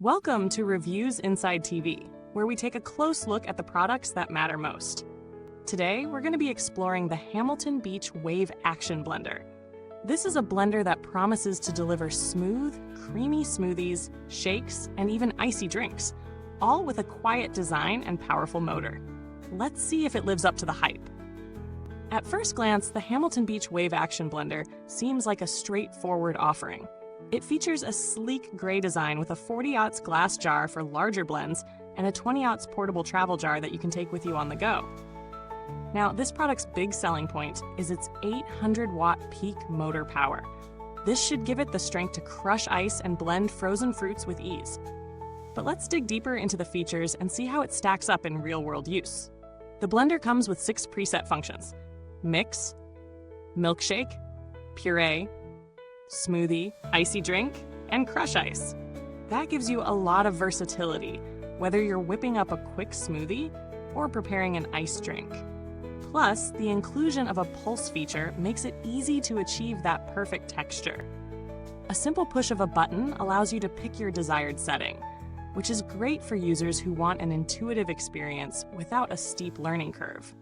Welcome to Reviews Inside TV, where we take a close look at the products that matter most. Today, we're going to be exploring the Hamilton Beach Wave Action Blender. This is a blender that promises to deliver smooth, creamy smoothies, shakes, and even icy drinks, all with a quiet design and powerful motor. Let's see if it lives up to the hype. At first glance, the Hamilton Beach Wave Action Blender seems like a straightforward offering. It features a sleek gray design with a 40-ounce glass jar for larger blends and a 20-ounce portable travel jar that you can take with you on the go. Now, this product's big selling point is its 800-watt peak motor power. This should give it the strength to crush ice and blend frozen fruits with ease. But let's dig deeper into the features and see how it stacks up in real-world use. The blender comes with 6 preset functions: mix, milkshake, puree, smoothie, icy drink, and crush ice. That gives you a lot of versatility, whether you're whipping up a quick smoothie or preparing an ice drink. Plus, the inclusion of a pulse feature makes it easy to achieve that perfect texture. A simple push of a button allows you to pick your desired setting, which is great for users who want an intuitive experience without a steep learning curve.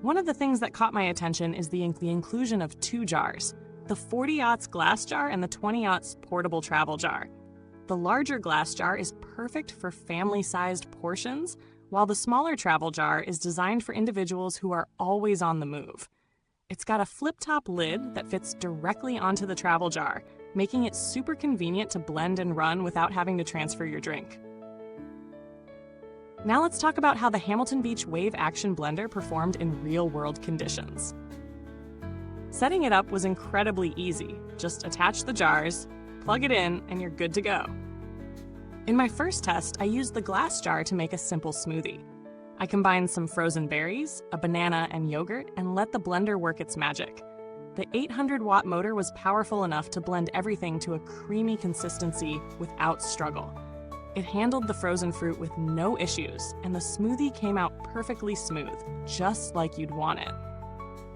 One of the things that caught my attention is the inclusion of 2 jars, the 40-ounce glass jar and the 20-ounce portable travel jar. The larger glass jar is perfect for family-sized portions, while the smaller travel jar is designed for individuals who are always on the move. It's got a flip-top lid that fits directly onto the travel jar, making it super convenient to blend and run without having to transfer your drink. Now let's talk about how the Hamilton Beach Wave Action Blender performed in real-world conditions. Setting it up was incredibly easy. Just attach the jars, plug it in, and you're good to go. In my first test, I used the glass jar to make a simple smoothie. I combined some frozen berries, a banana, and yogurt, and let the blender work its magic. The 800-watt motor was powerful enough to blend everything to a creamy consistency without struggle. It handled the frozen fruit with no issues, and the smoothie came out perfectly smooth, just like you'd want it.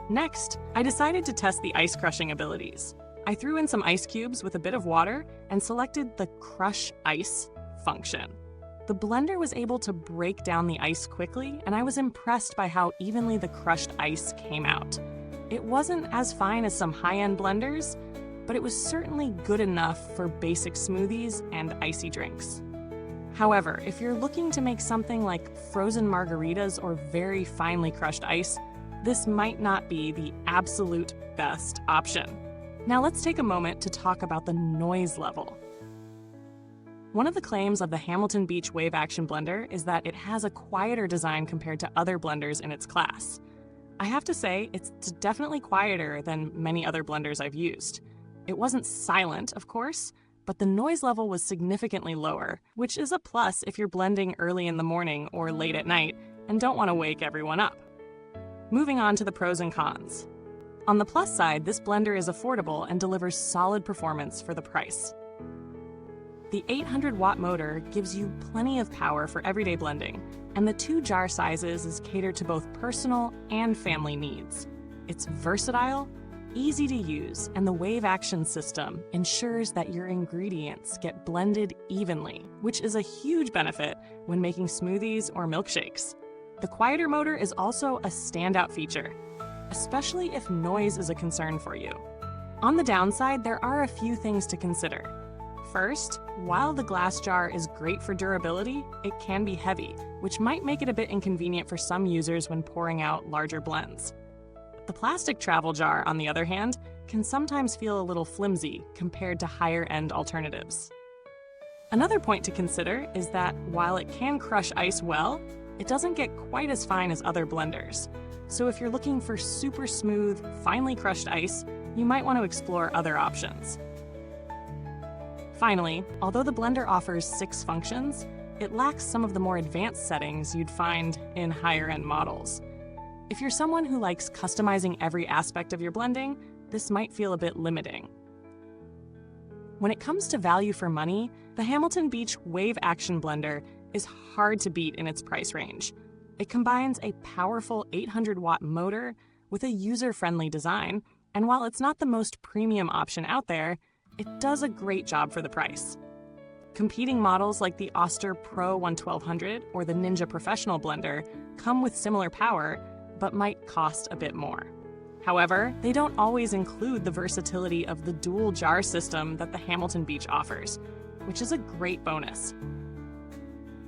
Next, I decided to test the ice crushing abilities. I threw in some ice cubes with a bit of water and selected the Crush Ice function. The blender was able to break down the ice quickly, and I was impressed by how evenly the crushed ice came out. It wasn't as fine as some high-end blenders, but it was certainly good enough for basic smoothies and icy drinks. However, if you're looking to make something like frozen margaritas or very finely crushed ice, this might not be the absolute best option. Now let's take a moment to talk about the noise level. One of the claims of the Hamilton Beach Wave Action Blender is that it has a quieter design compared to other blenders in its class. I have to say, it's definitely quieter than many other blenders I've used. It wasn't silent, of course, but the noise level was significantly lower, which is a plus if you're blending early in the morning or late at night and don't want to wake everyone up. Moving on to the pros and cons. On the plus side, this blender is affordable and delivers solid performance for the price. The 800-watt motor gives you plenty of power for everyday blending, and the 2 jar sizes is catered to both personal and family needs. It's versatile, easy to use, and the Wave Action system ensures that your ingredients get blended evenly, which is a huge benefit when making smoothies or milkshakes. The quieter motor is also a standout feature, especially if noise is a concern for you. On the downside, there are a few things to consider. First, while the glass jar is great for durability, it can be heavy, which might make it a bit inconvenient for some users when pouring out larger blends. The plastic travel jar, on the other hand, can sometimes feel a little flimsy compared to higher-end alternatives. Another point to consider is that while it can crush ice well, it doesn't get quite as fine as other blenders. So if you're looking for super smooth, finely crushed ice, you might want to explore other options. Finally, although the blender offers 6 functions, it lacks some of the more advanced settings you'd find in higher-end models. If you're someone who likes customizing every aspect of your blending, this might feel a bit limiting. When it comes to value for money, the Hamilton Beach Wave Action Blender is hard to beat in its price range. It combines a powerful 800-watt motor with a user-friendly design, and while it's not the most premium option out there, it does a great job for the price. Competing models like the Oster Pro 1200 or the Ninja Professional blender come with similar power, but might cost a bit more. However, they don't always include the versatility of the dual jar system that the Hamilton Beach offers, which is a great bonus.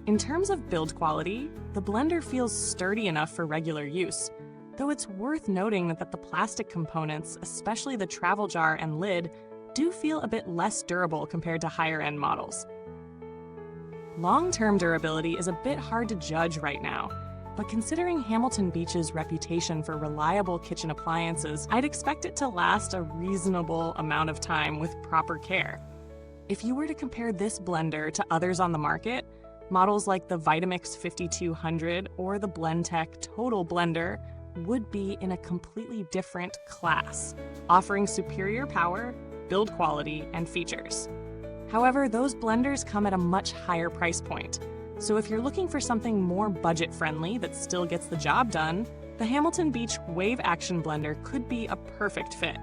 In terms of build quality, the blender feels sturdy enough for regular use, though it's worth noting that the plastic components, especially the travel jar and lid, do feel a bit less durable compared to higher-end models. Long-term durability is a bit hard to judge right now, but considering Hamilton Beach's reputation for reliable kitchen appliances, I'd expect it to last a reasonable amount of time with proper care. If you were to compare this blender to others on the market, models like the Vitamix 5200 or the Blendtec Total Blender would be in a completely different class, offering superior power, build quality, and features. However, those blenders come at a much higher price point, so if you're looking for something more budget-friendly that still gets the job done, the Hamilton Beach Wave Action Blender could be a perfect fit.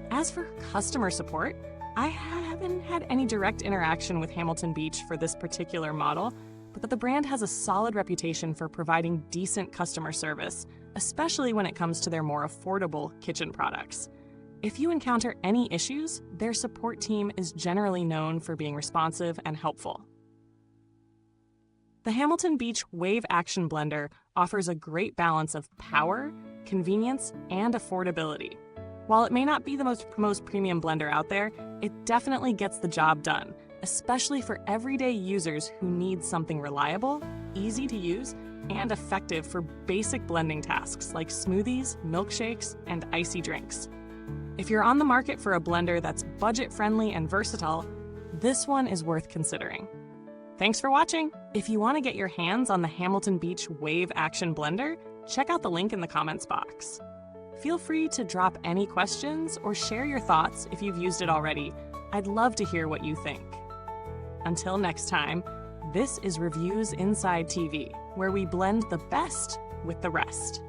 As for customer support, I haven't had any direct interaction with Hamilton Beach for this particular model, but the brand has a solid reputation for providing decent customer service, especially when it comes to their more affordable kitchen products. If you encounter any issues, their support team is generally known for being responsive and helpful. The Hamilton Beach Wave Action Blender offers a great balance of power, convenience, and affordability. While it may not be the most premium blender out there, it definitely gets the job done, especially for everyday users who need something reliable, easy to use, and effective for basic blending tasks like smoothies, milkshakes, and icy drinks. If you're on the market for a blender that's budget-friendly and versatile, this one is worth considering. Thanks for watching! If you want to get your hands on the Hamilton Beach Wave Action Blender, check out the link in the comments box. Feel free to drop any questions or share your thoughts if you've used it already. I'd love to hear what you think. Until next time, this is Reviews Inside TV, where we blend the best with the rest.